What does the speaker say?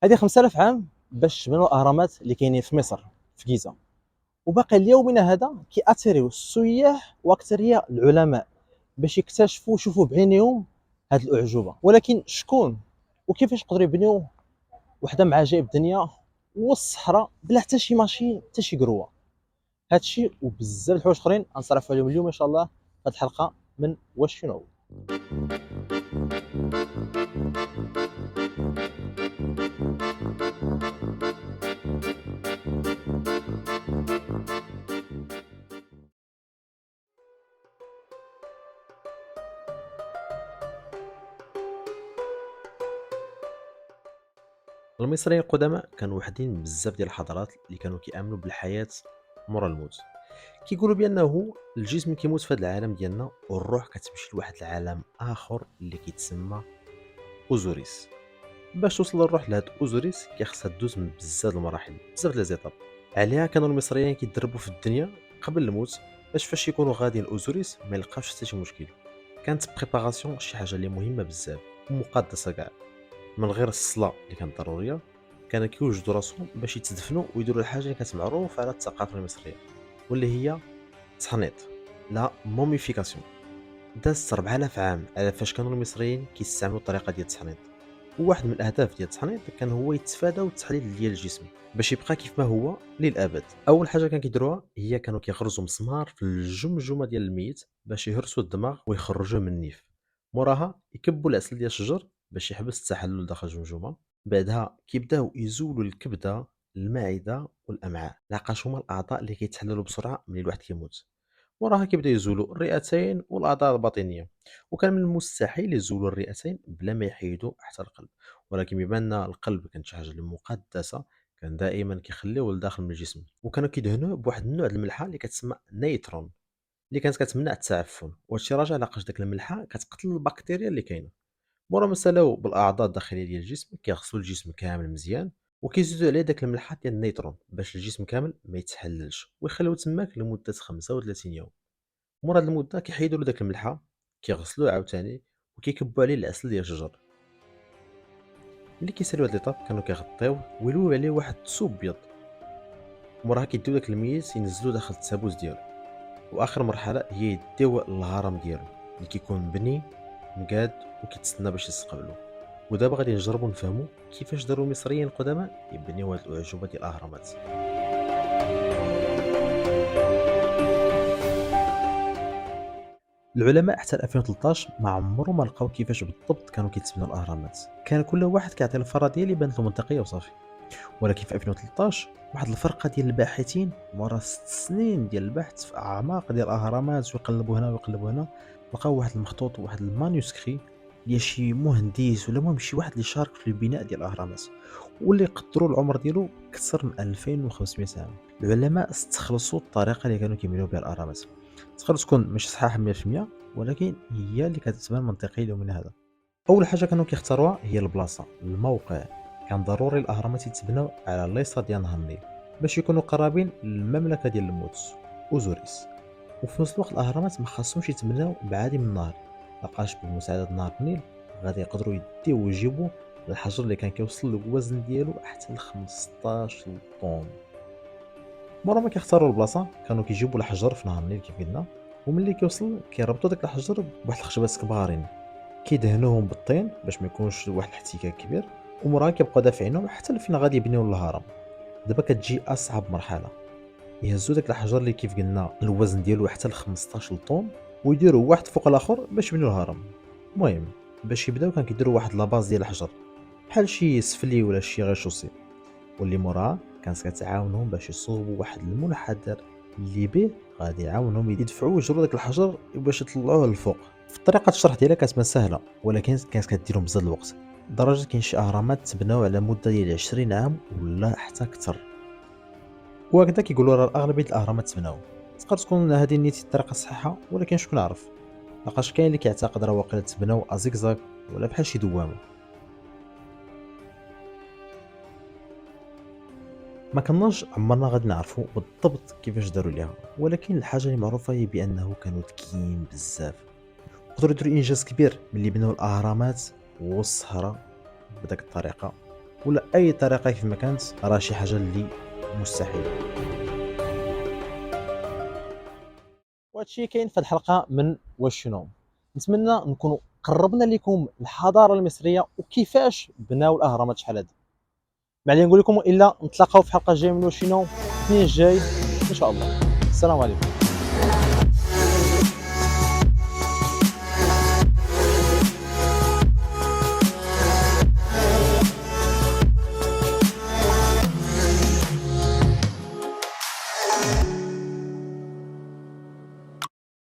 هذه 5000 عام باش بنوا الأهرامات اللي كاينين في مصر في جيزة، وباقي ليومنا هذا كيأثريو السياح وأكثرية العلماء باش يكتشفوا ويشوفوا بعينيهم هاد الأعجوبة. ولكن شكون وكيفاش قدروا يبنيو وحده من عجائب الدنيا وسط الصحراء بلا حتى شي ماشين حتى شي قروه؟ هادشي وبزاف د الحوايج اخرين غنصرفوا عليهم اليوم ان شاء الله في هاد الحلقه من واش شنو. المصريين القدماء كانوا واحدين بزاف ديال الحضارات اللي كانوا كيامنوا بالحياه مورا الموت. كيقولوا بانه الجسم كيموت في هذا العالم ديالنا والروح كتمشي لواحد العالم اخر اللي كيتسمى اوزوريس. باش توصل الروح لهاد اوزوريس كيخصها دوز من بزاف المراحل، بزاف ديال زيتاب. عليها كانوا المصريين كيدربوا في الدنيا قبل الموت باش فاش يكونوا غاديين لاوزوريس ما يلقاوش حتى شي مشكل. كانت بريباراسيون شي حاجه اللي مهمه بزاف ومقدسه كاع. من غير الصلاه اللي كانت ضروريه كانوا كيوجدوا راسهم باش يتدفنوا ويديروا الحاجه اللي كانت معروفه على الثقافه المصريه واللي هي التحنيط، لا موميفيكاسيون. دازت 4000 عام على فاش كانوا المصريين كيستعملوا الطريقه ديال التحنيط. وواحد من الاهداف ديال التحنيط كان هو يتفاداو التحليل ديال الجسم باش يبقى كيف ما هو للابد. اول حاجه كان كيديروها هي كانوا كيغرزوا مسمار في الجمجمه ديال الميت باش يهرسوا الدماغ ويخرجوه من النيف. موراها يكبوا العسل ديال الشجر باش يحبس التحلل داخل الجمجمه. بعدها كيبداو يزولوا الكبده، المعده والامعاء، لقاش هما الاعضاء اللي كيتحللوا بسرعه من الواحد كيموت. وراها كيبدا يزولوا الرئتين والاعضاء الباطنيه. وكان من المستحيل يزولوا الرئتين بلا ما يحيدوا حتى القلب. ولكن بما ان القلب كانت شي حاجه اللي مقدسه كان دائما كيخليوه لداخل من الجسم. وكانوا كيدهنوه بواحد النوع د الملحه اللي كتسمى نيترون، اللي كانت كتمنع التعفن. وهادشي راجع لاقاش داك الملحه كتقتل البكتيريا اللي كاينه. مورا ما سالاو بالاعضاء الداخليه ديال الجسم كيغسلوا الجسم كامل مزيان وكيزيدوا عليه داك الملحه ديال النيترون باش الجسم كامل ما يتحللش ويخليوه تماك لمده 35 يوم. مور هاد المده كيحيدوا له داك الملحه، كيغسلوه عاوتاني وكيكبوا عليه العسل ديال الشجر. ملي كيساليو هاد ليطاب كانوا كيغطيوه ويلويو عليه واحد الثوب بيض. موراها كيديو داك الميت ينزلوه داخل التابوت ديالو. واخر مرحله هي يديوه للهرم ديالو اللي كيكون مبني مقاد وكيتسنى باش يستقبلوه. ودابا غادي نجربوا نفهموا كيفاش داروا المصريين القدماء يبنيو هاد الاعجوبه ديال الاهرامات. العلماء حتى 2013 ما عمرهم ما لقاو كيفاش بالضبط كانوا كيتبنوا الاهرامات. كان كل واحد كيعطي الفرضيه اللي بانت له منطقيه وصافي. ولكن في 2013 واحد الفرقه ديال الباحثين مورا 6 سنين ديال البحث في اعماق ديال الاهرامات ويقلبوا هنا ويقلبوا هنا لقاو واحد المخطوط وواحد المانيوسكري ديال شي مهندس ولا المهم شي واحد اللي شارك في البناء ديال الاهرامات واللي قدروا العمر ديالو اكثر من 2500 عام. العلماء استخلصوا الطريقه اللي كانوا كيبنيو بها الاهرامات. تقدر تكون مش صحيحه 100% ولكن هي اللي كتبان منطقيه ليومنا هذا. اول حاجه كانوا كيختاروها هي البلاصه، الموقع. كان ضروري الاهرامات يتبناو على اليسار ديال نهر النيل باش يكونوا قرابين للمملكه ديال الموت اوزوريس. وفي نفس الوقت الاهرامات ما خاصهمش يتبناو بعادي من النهر، لقاش بمساعده نهر النيل غادي يقدروا يديو ويجيبوا الحجر اللي كان كيوصل الوزن ديالو حتى ل 15 طن. مورا ما كيختاروا البلاصه كانوا كيجيبوا الحجر في نهر النيل كيف قلنا، وملي كيوصل كيربطوا داك الحجر بواحد الخشبات كبارين كيدهنوهم بالطين باش ما يكونش واحد الاحتكاك كبير. ومورا كيبقاو دافعينهم حتى لفين غادي يبنيو الهرم. دابا كتجي اصعب مرحله، يهزوا داك الحجر اللي كيف قلنا الوزن ديالو حتى ل 15 طن ويديروا واحد فوق الاخر باش يبنيو الهرم. المهم باش يبداو كان كيديروا واحد لاباز ديال الحجر بحال شي سفلي ولا شي غير شوسي، واللي موراها كانت كتعاونهم باش يصوبوا واحد المنحدر اللي به غادي يعاونهم يدفعوا ويجروا داك الحجر باش يطلعوه للفوق. في طريقه الشرح ديالها كتبان سهله ولكن كانت كديرهم بزاف الوقت، لدرجه كاين شي اهرامات تبناو على مده ديال 20 عام ولا حتى اكثر. وهكذا كيقولوا راه اغلبيه الاهرامات تبناو. تقدر تكون هذه نيتي الطريقه الصحيحه ولكن شكون عارف، لقاش كاين اللي كيعتقد راه واقيلا تبناو ازيكزاك ولا بحال شي دوامه. ما كناش عمرنا غادي نعرفوا بالضبط كيفاش داروا ليها، ولكن الحاجه اللي معروفه هي بانه كانوا ذكيين بزاف. قدروا يديروا انجاز كبير ملي بناو الاهرامات وسط الصحراء بداك الطريقه ولا اي طريقه كيف ما كانت، راه شي حاجه اللي مستحيله. وهادشي كاين في هاد الحلقه من واش شنو. نتمنى نكونوا قربنا لكم الحضاره المصريه وكيفاش بناو الاهرامات شحال هادي. ما علينا نقول لكم الا نتلاقاو في حلقه جايه من واش شنو الاثنين الجاي ان شاء الله. السلام عليكم.